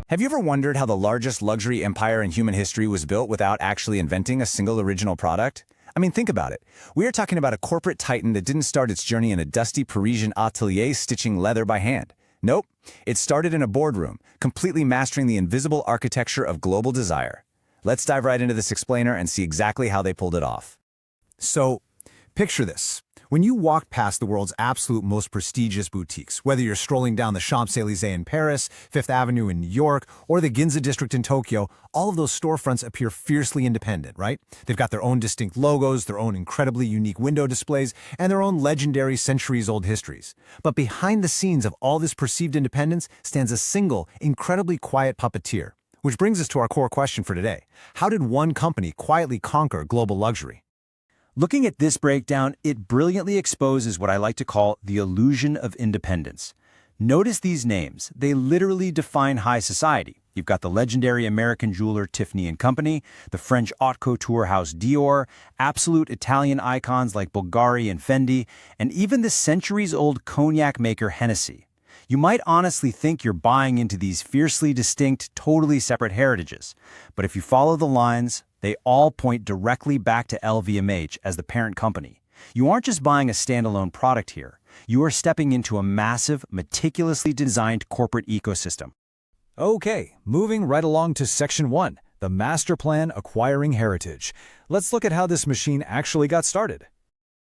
Have you ever wondered how the largest luxury empire in human history was built without actually inventing a single original product? I mean, think about it. We are talking about a corporate titan that didn't start its journey in a dusty Parisian atelier stitching leather by hand. Nope, it started in a boardroom, completely mastering the invisible architecture of global desire. Let's dive right into this explainer and see exactly how they pulled it off. So, picture this. When you walk past the world's absolute most prestigious boutiques, whether you're strolling down the Champs-Élysées in Paris, Fifth Avenue in New York, or the Ginza district in Tokyo, all of those storefronts appear fiercely independent, right? They've got their own distinct logos, their own incredibly unique window displays, and their own legendary centuries-old histories. But behind the scenes of all this perceived independence stands a single, incredibly quiet puppeteer. Which brings us to our core question for today. How did one company quietly conquer global luxury? Looking at this breakdown, it brilliantly exposes what I like to call the illusion of independence. Notice these names. They literally define high society. You've got the legendary American jeweler Tiffany & Company, the French haute couture house Dior, absolute Italian icons like Bulgari and Fendi, and even the centuries-old cognac maker Hennessy. You might honestly think you're buying into these fiercely distinct, totally separate heritages. But if you follow the lines, they all point directly back to LVMH as the parent company. You aren't just buying a standalone product here. You are stepping into a massive, meticulously designed corporate ecosystem. Okay, moving right along to Section 1, the Master Plan Acquiring Heritage. Let's look at how this machine actually got started.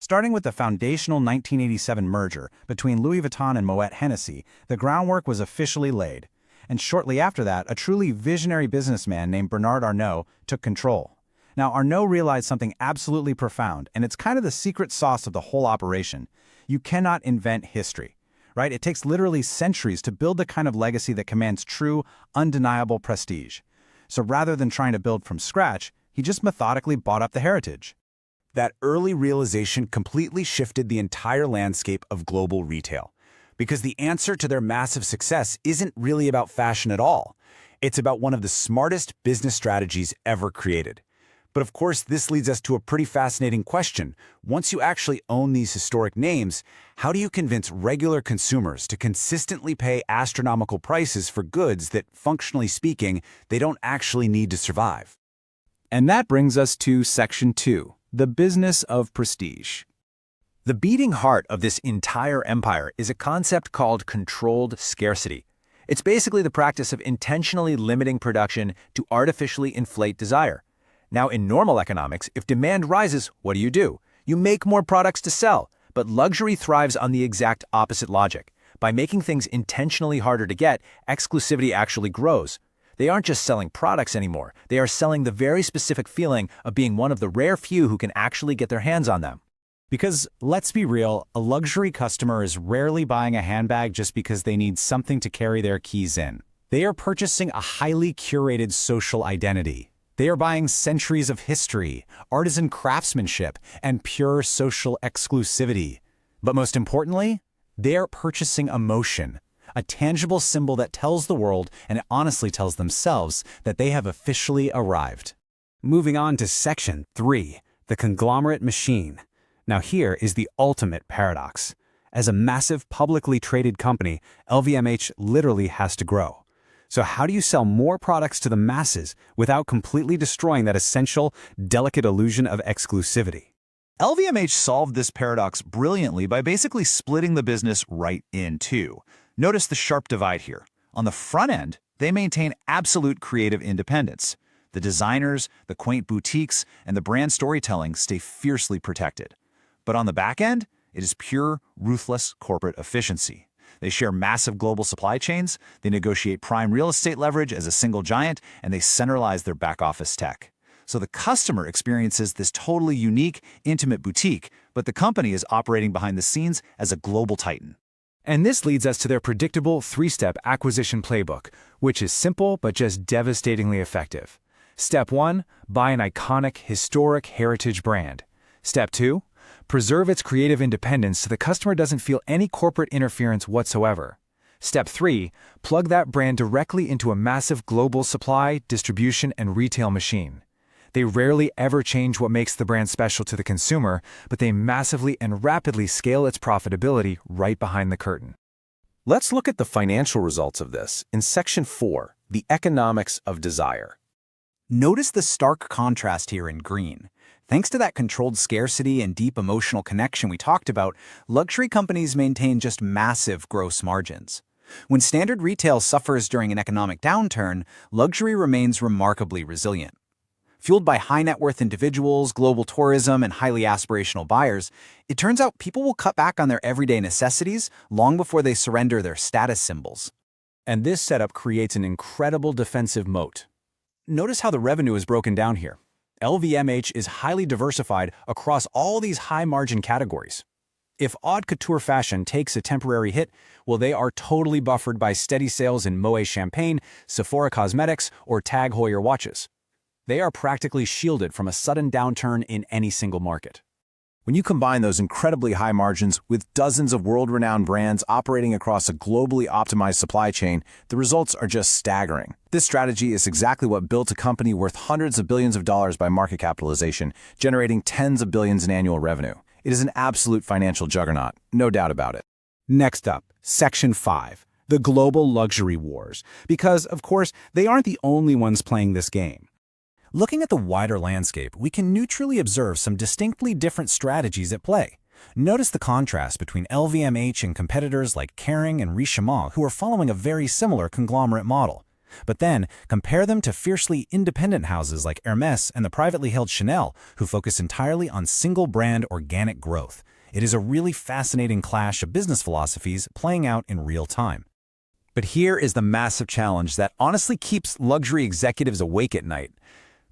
Starting with the foundational 1987 merger between Louis Vuitton and Moet Hennessy, the groundwork was officially laid. And shortly after that, a truly visionary businessman named Bernard Arnault took control. Now, Arnault realized something absolutely profound, and it's kind of the secret sauce of the whole operation. You cannot invent history, right? It takes literally centuries to build the kind of legacy that commands true, undeniable prestige. So rather than trying to build from scratch, he just methodically bought up the heritage. That early realization completely shifted the entire landscape of global retail. Because the answer to their massive success isn't really about fashion at all. It's about one of the smartest business strategies ever created. But of course, this leads us to a pretty fascinating question. Once you actually own these historic names, how do you convince regular consumers to consistently pay astronomical prices for goods that, functionally speaking, they don't actually need to survive? And that brings us to Section 2, the business of prestige. The beating heart of this entire empire is a concept called controlled scarcity. It's basically the practice of intentionally limiting production to artificially inflate desire. Now, in normal economics, if demand rises, what do? You make more products to sell. But luxury thrives on the exact opposite logic. By making things intentionally harder to get, exclusivity actually grows. They aren't just selling products anymore. They are selling the very specific feeling of being one of the rare few who can actually get their hands on them. Because, let's be real, a luxury customer is rarely buying a handbag just because they need something to carry their keys in. They are purchasing a highly curated social identity. They are buying centuries of history, artisan craftsmanship, and pure social exclusivity. But most importantly, they are purchasing emotion, a tangible symbol that tells the world, and honestly tells themselves, that they have officially arrived. Moving on to Section 3, the conglomerate machine. Now here is the ultimate paradox. As a massive publicly traded company, LVMH literally has to grow. So how do you sell more products to the masses without completely destroying that essential, delicate illusion of exclusivity? LVMH solved this paradox brilliantly by basically splitting the business right in two. Notice the sharp divide here. On the front end, they maintain absolute creative independence. The designers, the quaint boutiques, and the brand storytelling stay fiercely protected. But on the back end, it is pure, ruthless corporate efficiency. They share massive global supply chains, they negotiate prime real estate leverage as a single giant, and they centralize their back-office tech. So the customer experiences this totally unique, intimate boutique, but the company is operating behind the scenes as a global titan. And this leads us to their predictable three-step acquisition playbook, which is simple but just devastatingly effective. Step 1, buy an iconic, historic heritage brand. Step 2, preserve its creative independence so the customer doesn't feel any corporate interference whatsoever. Step 3, plug that brand directly into a massive global supply, distribution, and retail machine. They rarely ever change what makes the brand special to the consumer, but they massively and rapidly scale its profitability right behind the curtain. Let's look at the financial results of this in Section 4, the economics of desire. Notice the stark contrast here in green. Thanks to that controlled scarcity and deep emotional connection we talked about, luxury companies maintain just massive gross margins. When standard retail suffers during an economic downturn, luxury remains remarkably resilient. Fueled by high-net-worth individuals, global tourism, and highly aspirational buyers, it turns out people will cut back on their everyday necessities long before they surrender their status symbols. And this setup creates an incredible defensive moat. Notice how the revenue is broken down here. LVMH is highly diversified across all these high-margin categories. If haute couture fashion takes a temporary hit, well, they are totally buffered by steady sales in Moët Champagne, Sephora Cosmetics, or Tag Heuer watches. They are practically shielded from a sudden downturn in any single market. When you combine those incredibly high margins with dozens of world-renowned brands operating across a globally optimized supply chain, the results are just staggering. This strategy is exactly what built a company worth hundreds of billions of dollars by market capitalization, generating tens of billions in annual revenue. It is an absolute financial juggernaut, no doubt about it. Next up, Section 5, the global luxury wars. Because, of course, they aren't the only ones playing this game. Looking at the wider landscape, we can neutrally observe some distinctly different strategies at play. Notice the contrast between LVMH and competitors like Kering and Richemont, who are following a very similar conglomerate model. But then, compare them to fiercely independent houses like Hermès and the privately held Chanel, who focus entirely on single-brand organic growth. It is a really fascinating clash of business philosophies playing out in real time. But here is the massive challenge that honestly keeps luxury executives awake at night.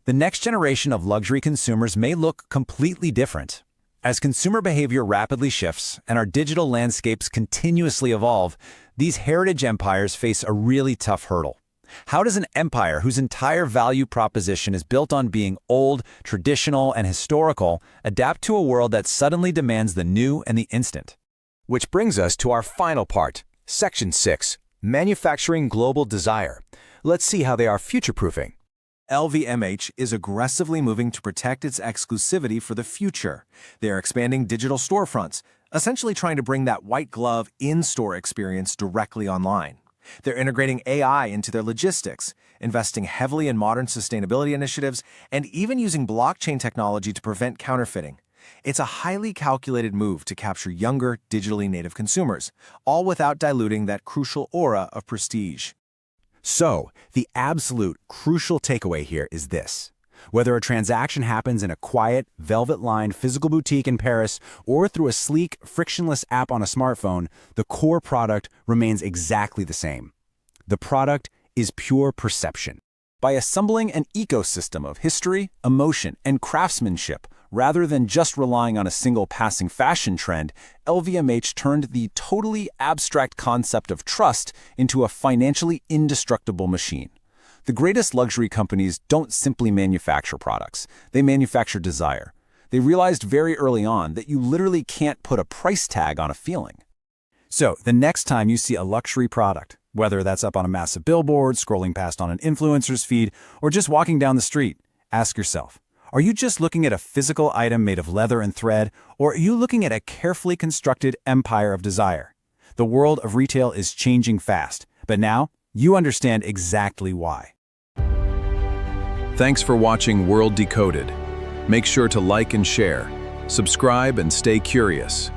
The next generation of luxury consumers may look completely different. As consumer behavior rapidly shifts and our digital landscapes continuously evolve, these heritage empires face a really tough hurdle. How does an empire whose entire value proposition is built on being old, traditional, and historical adapt to a world that suddenly demands the new and the instant? Which brings us to our final part, Section 6, Manufacturing Global Desire. Let's see how they are future-proofing. LVMH is aggressively moving to protect its exclusivity for the future. They are expanding digital storefronts, essentially trying to bring that white glove in-store experience directly online. They're integrating AI into their logistics, investing heavily in modern sustainability initiatives, and even using blockchain technology to prevent counterfeiting. It's a highly calculated move to capture younger, digitally native consumers, all without diluting that crucial aura of prestige. So, the absolute crucial takeaway here is this. Whether a transaction happens in a quiet, velvet-lined physical boutique in Paris or through a sleek, frictionless app on a smartphone, the core product remains exactly the same. The product is pure perception. By assembling an ecosystem of history, emotion, and craftsmanship, rather than just relying on a single passing fashion trend, LVMH turned the totally abstract concept of trust into a financially indestructible machine. The greatest luxury companies don't simply manufacture products. They manufacture desire. They realized very early on that you literally can't put a price tag on a feeling. So, the next time you see a luxury product, whether that's up on a massive billboard, scrolling past on an influencer's feed, or just walking down the street, ask yourself, are you just looking at a physical item made of leather and thread, or are you looking at a carefully constructed empire of desire? The world of retail is changing fast, but now you understand exactly why. Thanks for watching World Decoded. Make sure to like and share, subscribe, and stay curious.